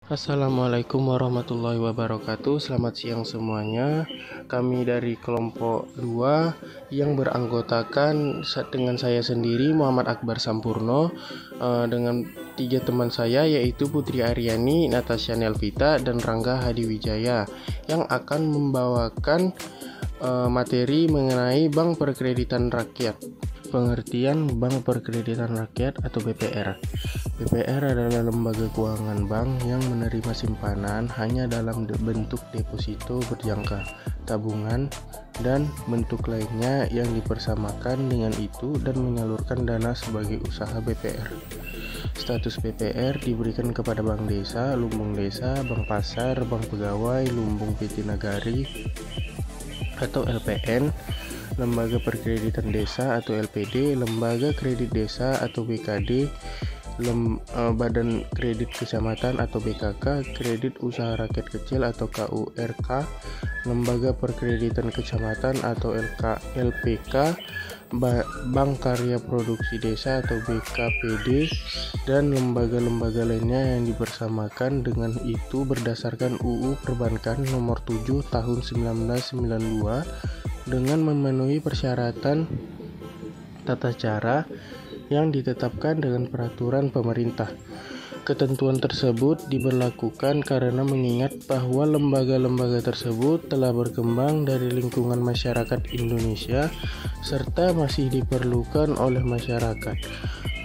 Assalamualaikum warahmatullahi wabarakatuh. Selamat siang semuanya. Kami dari kelompok 2 yang beranggotakan dengan saya sendiri Muhammad Akbar Sampurno, dengan 3 teman saya yaitu Putri Aryani, Natasha Nelvita, dan Rangga Hadiwijaya yang akan membawakan materi mengenai Bank Perkreditan Rakyat. Pengertian Bank Perkreditan Rakyat atau BPR. BPR adalah lembaga keuangan bank yang menerima simpanan hanya dalam bentuk deposito berjangka, tabungan, dan bentuk lainnya yang dipersamakan dengan itu dan menyalurkan dana sebagai usaha BPR. Status BPR diberikan kepada Bank Desa, Lumbung Desa, Bank Pasar, Bank Pegawai, Lumbung PT Nagari atau LPN, Lembaga Perkreditan Desa atau LPD, Lembaga Kredit Desa atau BKD, Badan Kredit Kecamatan atau BKK, Kredit Usaha Rakyat Kecil atau KURK, Lembaga Perkreditan Kecamatan atau LPK, Bank Karya Produksi Desa atau BKPD, dan lembaga-lembaga lainnya yang dipersamakan dengan itu berdasarkan UU Perbankan Nomor 7 Tahun 1992 dengan memenuhi persyaratan tata cara yang ditetapkan dengan peraturan pemerintah. Ketentuan tersebut diberlakukan karena mengingat bahwa lembaga-lembaga tersebut telah berkembang dari lingkungan masyarakat Indonesia serta masih diperlukan oleh masyarakat.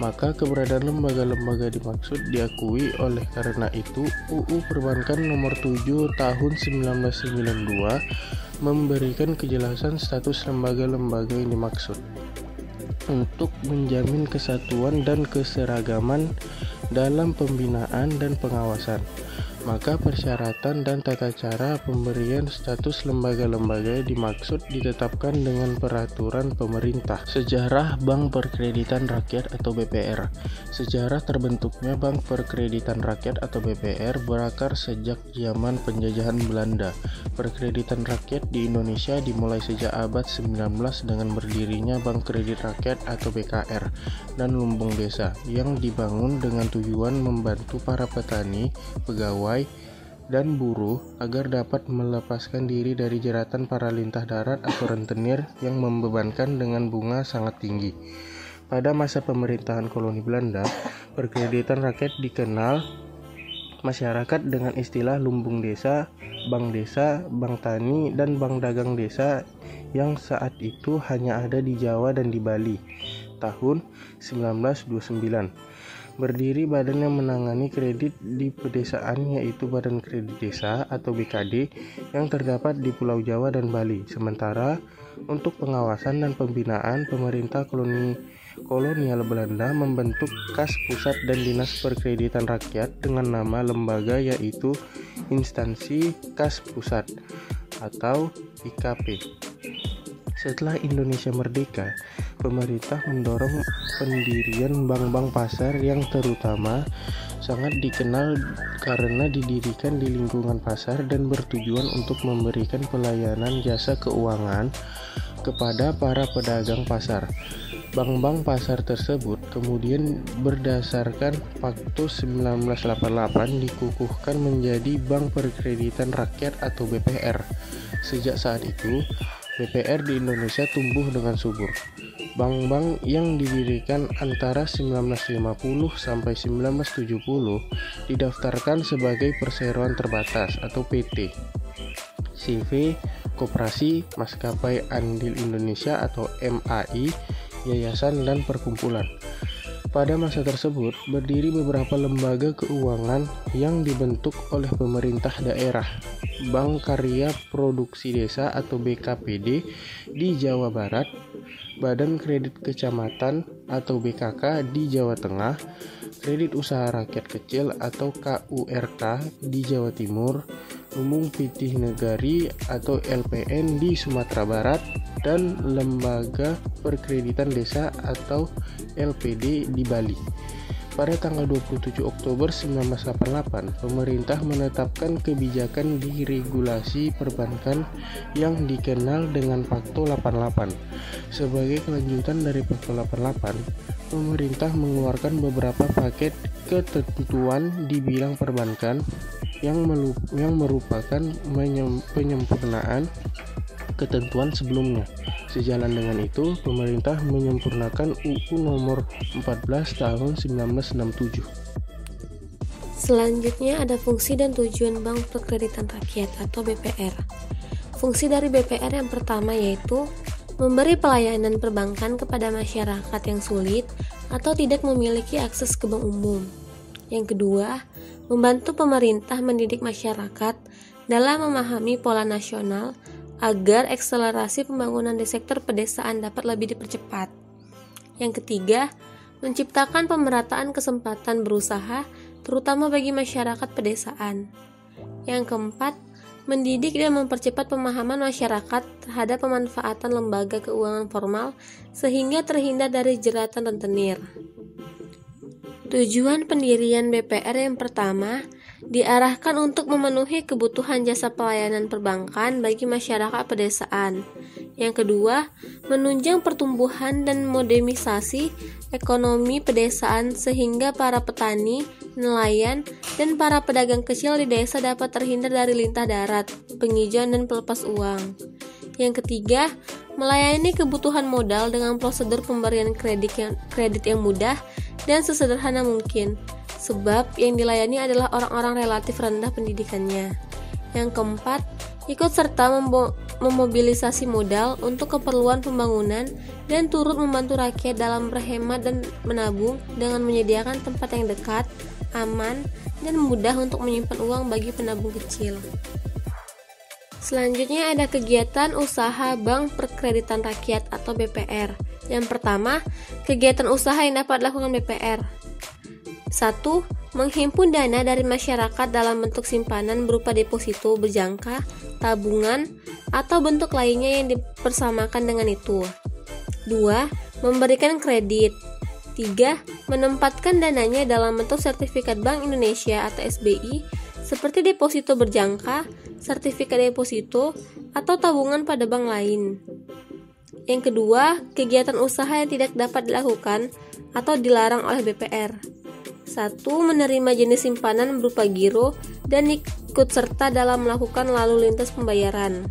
Maka keberadaan lembaga-lembaga dimaksud diakui. Oleh karena itu, UU Perbankan Nomor 7 Tahun 1992 memberikan kejelasan status lembaga-lembaga yang dimaksud untuk menjamin kesatuan dan keseragaman dalam pembinaan dan pengawasan. Maka persyaratan dan tata cara pemberian status lembaga-lembaga dimaksud ditetapkan dengan peraturan pemerintah. Sejarah Bank Perkreditan Rakyat atau BPR. Sejarah terbentuknya Bank Perkreditan Rakyat atau BPR berakar sejak zaman penjajahan Belanda. Perkreditan rakyat di Indonesia dimulai sejak abad 19 dengan berdirinya Bank Kredit Rakyat atau BKR dan Lumbung Desa yang dibangun dengan tujuan membantu para petani, pegawai, dan buruh agar dapat melepaskan diri dari jeratan para lintah darat atau rentenir yang membebankan dengan bunga sangat tinggi. Pada masa pemerintahan koloni Belanda, perkreditan rakyat dikenal masyarakat dengan istilah lumbung desa, bank tani, dan bank dagang desa yang saat itu hanya ada di Jawa dan di Bali. Tahun 1929. Berdiri badan yang menangani kredit di pedesaan yaitu Badan Kredit Desa atau BKD yang terdapat di Pulau Jawa dan Bali. Sementara untuk pengawasan dan pembinaan, pemerintah kolonial Belanda membentuk Kas Pusat dan Dinas Perkreditan Rakyat dengan nama lembaga yaitu Instansi Kas Pusat atau IKP. Setelah Indonesia merdeka, pemerintah mendorong pendirian bank-bank pasar yang terutama sangat dikenal karena didirikan di lingkungan pasar dan bertujuan untuk memberikan pelayanan jasa keuangan kepada para pedagang pasar. Bank-bank pasar tersebut kemudian berdasarkan Paktus 1988 dikukuhkan menjadi Bank Perkreditan Rakyat atau BPR. Sejak saat itu, BPR di Indonesia tumbuh dengan subur. Bank-bank yang didirikan antara 1950 sampai 1970 didaftarkan sebagai perseroan terbatas atau PT, CV, Koperasi, Maskapai Andil Indonesia atau MAI, yayasan dan perkumpulan. Pada masa tersebut, berdiri beberapa lembaga keuangan yang dibentuk oleh pemerintah daerah. Bank Karya Produksi Desa atau BKPD di Jawa Barat, Badan Kredit Kecamatan atau BKK di Jawa Tengah, Kredit Usaha Rakyat Kecil atau KURK di Jawa Timur, Lumbung PT Nagari atau LPN di Sumatera Barat, dan Lembaga Perkreditan Desa atau LPD di Bali. Pada tanggal 27 Oktober 1988, pemerintah menetapkan kebijakan di regulasi perbankan yang dikenal dengan Pakto 88. Sebagai kelanjutan dari Pakto 88, pemerintah mengeluarkan beberapa paket ketentuan di bidang perbankan yang merupakan penyempurnaan ketentuan sebelumnya. Sejalan dengan itu, pemerintah menyempurnakan UU Nomor 14 Tahun 1967. Selanjutnya ada fungsi dan tujuan Bank Perkreditan Rakyat atau BPR. Fungsi dari BPR yang pertama yaitu memberi pelayanan perbankan kepada masyarakat yang sulit atau tidak memiliki akses ke bank umum. Yang kedua, membantu pemerintah mendidik masyarakat dalam memahami pola nasional agar akselerasi pembangunan di sektor pedesaan dapat lebih dipercepat. Yang ketiga, menciptakan pemerataan kesempatan berusaha terutama bagi masyarakat pedesaan. Yang keempat, mendidik dan mempercepat pemahaman masyarakat terhadap pemanfaatan lembaga keuangan formal sehingga terhindar dari jeratan rentenir. Tujuan pendirian BPR yang pertama diarahkan untuk memenuhi kebutuhan jasa pelayanan perbankan bagi masyarakat pedesaan. Yang kedua, menunjang pertumbuhan dan modernisasi ekonomi pedesaan sehingga para petani, nelayan, dan para pedagang kecil di desa dapat terhindar dari lintah darat, pengijauan, dan pelepas uang. Yang ketiga, melayani kebutuhan modal dengan prosedur pemberian kredit yang mudah dan sesederhana mungkin, sebab yang dilayani adalah orang-orang relatif rendah pendidikannya. Yang keempat, ikut serta memobilisasi modal untuk keperluan pembangunan dan turut membantu rakyat dalam berhemat dan menabung dengan menyediakan tempat yang dekat, aman, dan mudah untuk menyimpan uang bagi penabung kecil. Selanjutnya ada kegiatan usaha Bank Perkreditan Rakyat atau BPR. Yang pertama, kegiatan usaha yang dapat dilakukan BPR. 1. Menghimpun dana dari masyarakat dalam bentuk simpanan berupa deposito berjangka, tabungan, atau bentuk lainnya yang dipersamakan dengan itu. 2. Memberikan kredit. 3. Menempatkan dananya dalam bentuk sertifikat Bank Indonesia atau SBI seperti deposito berjangka, sertifikat deposito, atau tabungan pada bank lain. Yang kedua, kegiatan usaha yang tidak dapat dilakukan atau dilarang oleh BPR. 1. Menerima jenis simpanan berupa giro dan ikut serta dalam melakukan lalu lintas pembayaran.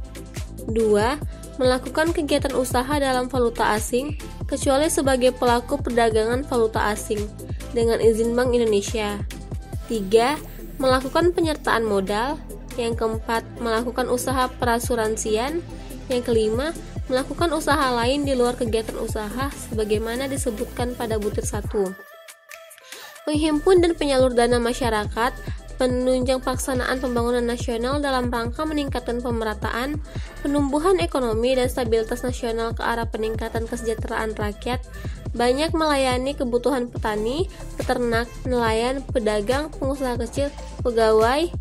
2. Melakukan kegiatan usaha dalam valuta asing kecuali sebagai pelaku perdagangan valuta asing dengan izin Bank Indonesia. 3. Melakukan penyertaan modal. Yang keempat, melakukan usaha perasuransian. Yang kelima, melakukan usaha lain di luar kegiatan usaha sebagaimana disebutkan pada butir 1. Menghimpun dan penyalur dana masyarakat, penunjang pelaksanaan pembangunan nasional dalam rangka meningkatkan pemerataan, penumbuhan ekonomi dan stabilitas nasional ke arah peningkatan kesejahteraan rakyat, banyak melayani kebutuhan petani, peternak, nelayan, pedagang, pengusaha kecil, pegawai.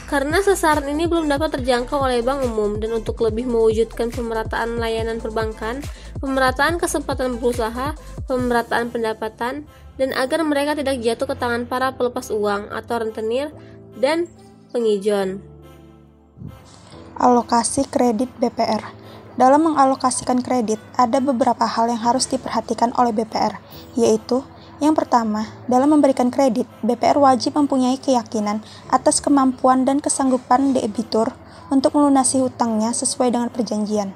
Karena sasaran ini belum dapat terjangkau oleh bank umum dan untuk lebih mewujudkan pemerataan layanan perbankan, pemerataan kesempatan berusaha, pemerataan pendapatan, dan agar mereka tidak jatuh ke tangan para pelepas uang atau rentenir dan pengijon. Alokasi kredit BPR. Dalam mengalokasikan kredit, ada beberapa hal yang harus diperhatikan oleh BPR, yaitu yang pertama, dalam memberikan kredit, BPR wajib mempunyai keyakinan atas kemampuan dan kesanggupan debitur untuk melunasi hutangnya sesuai dengan perjanjian.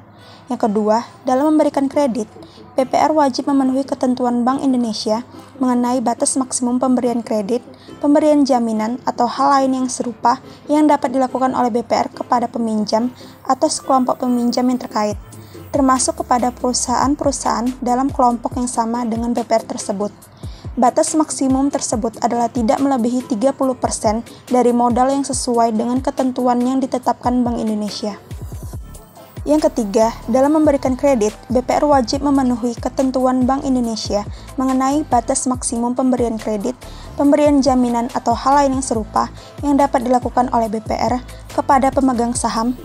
Yang kedua, dalam memberikan kredit, BPR wajib memenuhi ketentuan Bank Indonesia mengenai batas maksimum pemberian kredit, pemberian jaminan, atau hal lain yang serupa yang dapat dilakukan oleh BPR kepada peminjam atau sekelompok peminjam yang terkait, termasuk kepada perusahaan-perusahaan dalam kelompok yang sama dengan BPR tersebut. Batas maksimum tersebut adalah tidak melebihi 30% dari modal yang sesuai dengan ketentuan yang ditetapkan Bank Indonesia. Yang ketiga, dalam memberikan kredit, BPR wajib memenuhi ketentuan Bank Indonesia mengenai batas maksimum pemberian kredit, pemberian jaminan atau hal lain yang serupa yang dapat dilakukan oleh BPR kepada pemegang saham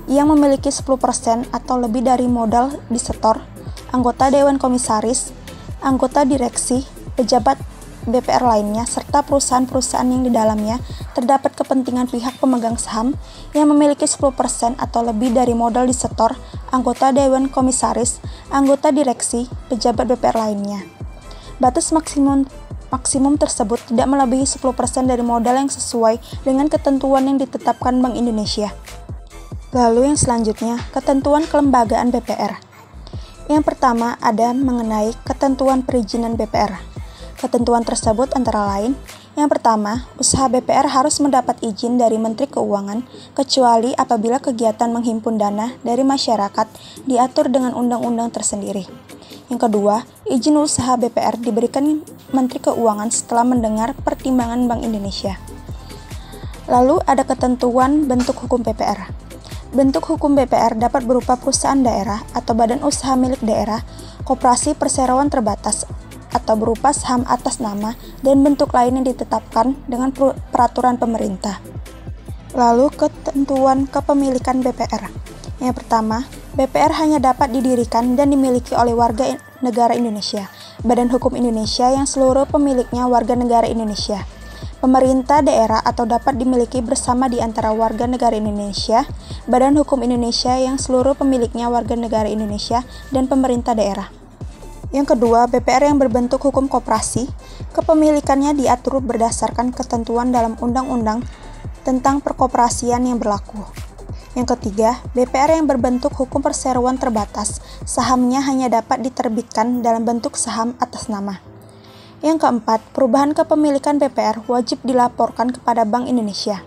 yang memiliki 10% atau lebih dari modal disetor, anggota Dewan Komisaris, anggota direksi, pejabat BPR lainnya, serta perusahaan-perusahaan yang di dalamnya terdapat kepentingan pihak pemegang saham yang memiliki 10% atau lebih dari modal disetor, anggota Dewan Komisaris, anggota direksi, pejabat BPR lainnya. Batas maksimum maksimum tersebut tidak melebihi 10% dari modal yang sesuai dengan ketentuan yang ditetapkan Bank Indonesia. Lalu yang selanjutnya, ketentuan kelembagaan BPR. Yang pertama ada mengenai ketentuan perizinan BPR. Ketentuan tersebut antara lain, yang pertama, usaha BPR harus mendapat izin dari Menteri Keuangan, kecuali apabila kegiatan menghimpun dana dari masyarakat diatur dengan undang-undang tersendiri. Yang kedua, izin usaha BPR diberikan Menteri Keuangan setelah mendengar pertimbangan Bank Indonesia. Lalu ada ketentuan bentuk hukum BPR. Bentuk hukum BPR dapat berupa perusahaan daerah atau badan usaha milik daerah, koperasi perseroan terbatas, atau berupa saham atas nama dan bentuk lain yang ditetapkan dengan peraturan pemerintah. Lalu ketentuan kepemilikan BPR. Yang pertama, BPR hanya dapat didirikan dan dimiliki oleh warga negara Indonesia, Badan Hukum Indonesia yang seluruh pemiliknya warga negara Indonesia, pemerintah daerah atau dapat dimiliki bersama di antara warga negara Indonesia, Badan Hukum Indonesia yang seluruh pemiliknya warga negara Indonesia, dan pemerintah daerah. Yang kedua, BPR yang berbentuk hukum koperasi, kepemilikannya diatur berdasarkan ketentuan dalam undang-undang tentang perkoperasian yang berlaku. Yang ketiga, BPR yang berbentuk hukum perseroan terbatas, sahamnya hanya dapat diterbitkan dalam bentuk saham atas nama. Yang keempat, perubahan kepemilikan BPR wajib dilaporkan kepada Bank Indonesia.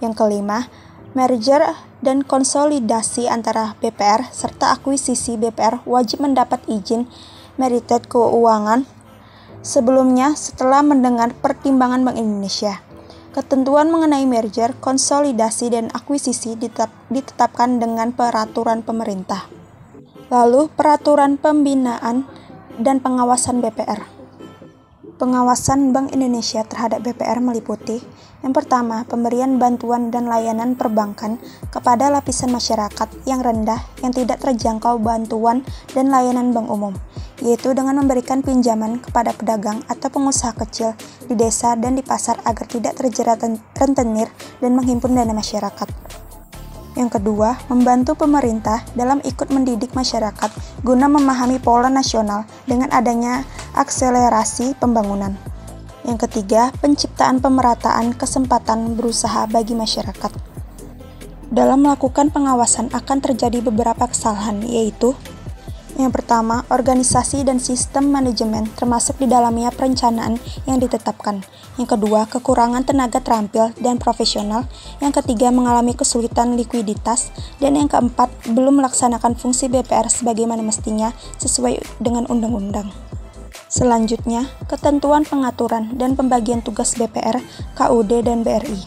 Yang kelima, merger dan konsolidasi antara BPR serta akuisisi BPR wajib mendapat izin Meritet Keuangan sebelumnya setelah mendengar pertimbangan Bank Indonesia. Ketentuan mengenai merger, konsolidasi, dan akuisisi ditetapkan dengan peraturan pemerintah. Lalu, peraturan pembinaan dan pengawasan BPR. Pengawasan Bank Indonesia terhadap BPR meliputi: yang pertama, pemberian bantuan dan layanan perbankan kepada lapisan masyarakat yang rendah yang tidak terjangkau bantuan dan layanan bank umum, yaitu dengan memberikan pinjaman kepada pedagang atau pengusaha kecil di desa dan di pasar agar tidak terjerat rentenir dan menghimpun dana masyarakat. Yang kedua, membantu pemerintah dalam ikut mendidik masyarakat guna memahami pola nasional dengan adanya akselerasi pembangunan. Yang ketiga, penciptaan pemerataan kesempatan berusaha bagi masyarakat. Dalam melakukan pengawasan akan terjadi beberapa kesalahan, yaitu: yang pertama, organisasi dan sistem manajemen termasuk di dalamnya perencanaan yang ditetapkan. Yang kedua, kekurangan tenaga terampil dan profesional. Yang ketiga, mengalami kesulitan likuiditas. Dan yang keempat, belum melaksanakan fungsi BPR sebagaimana mestinya sesuai dengan undang-undang. Selanjutnya, ketentuan pengaturan dan pembagian tugas BPR, KUD, dan BRI.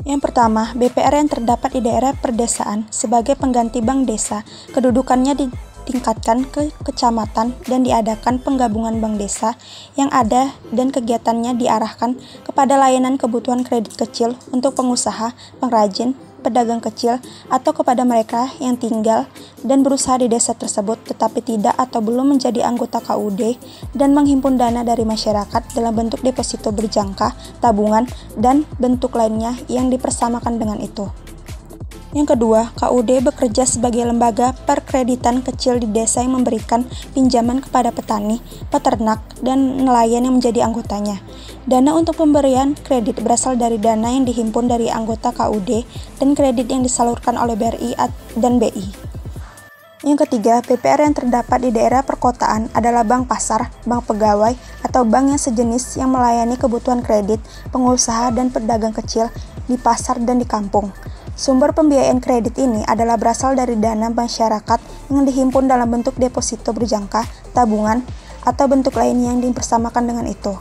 Yang pertama, BPR yang terdapat di daerah perdesaan sebagai pengganti bank desa, kedudukannya ditingkatkan ke kecamatan dan diadakan penggabungan bank desa yang ada dan kegiatannya diarahkan kepada layanan kebutuhan kredit kecil untuk pengusaha, pengrajin, pedagang kecil, atau kepada mereka yang tinggal dan berusaha di desa tersebut tetapi tidak atau belum menjadi anggota KUD dan menghimpun dana dari masyarakat dalam bentuk deposito berjangka, tabungan, dan bentuk lainnya yang dipersamakan dengan itu. Yang kedua, KUD bekerja sebagai lembaga perkreditan kecil di desa yang memberikan pinjaman kepada petani, peternak, dan nelayan yang menjadi anggotanya. Dana untuk pemberian kredit berasal dari dana yang dihimpun dari anggota KUD dan kredit yang disalurkan oleh BRI dan BI. Yang ketiga, BPR yang terdapat di daerah perkotaan adalah bank pasar, bank pegawai, atau bank yang sejenis yang melayani kebutuhan kredit, pengusaha, dan pedagang kecil di pasar dan di kampung. Sumber pembiayaan kredit ini adalah berasal dari dana masyarakat yang dihimpun dalam bentuk deposito berjangka, tabungan, atau bentuk lain yang dipersamakan dengan itu.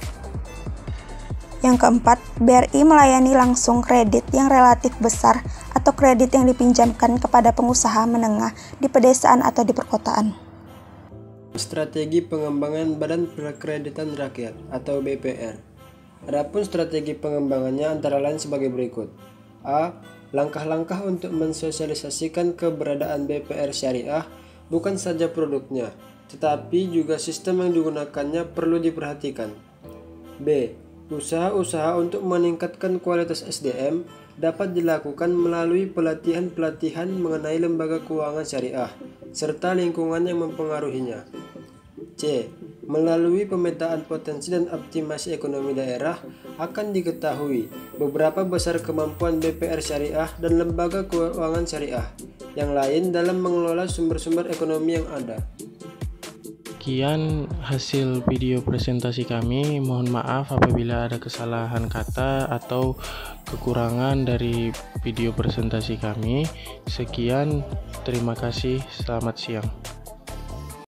Yang keempat, BRI melayani langsung kredit yang relatif besar atau kredit yang dipinjamkan kepada pengusaha menengah di pedesaan atau di perkotaan. Strategi pengembangan Badan Perkreditan Rakyat atau BPR. Adapun strategi pengembangannya antara lain sebagai berikut. A. Langkah-langkah untuk mensosialisasikan keberadaan BPR syariah bukan saja produknya, tetapi juga sistem yang digunakannya perlu diperhatikan. B. Usaha-usaha untuk meningkatkan kualitas SDM dapat dilakukan melalui pelatihan-pelatihan mengenai lembaga keuangan syariah, serta lingkungan yang mempengaruhinya. C. Melalui pemetaan potensi dan optimasi ekonomi daerah akan diketahui beberapa besar kemampuan BPR syariah dan lembaga keuangan syariah yang lain dalam mengelola sumber-sumber ekonomi yang ada. Sekian hasil video presentasi kami. Mohon maaf apabila ada kesalahan kata atau kekurangan dari video presentasi kami. Sekian, terima kasih, selamat siang.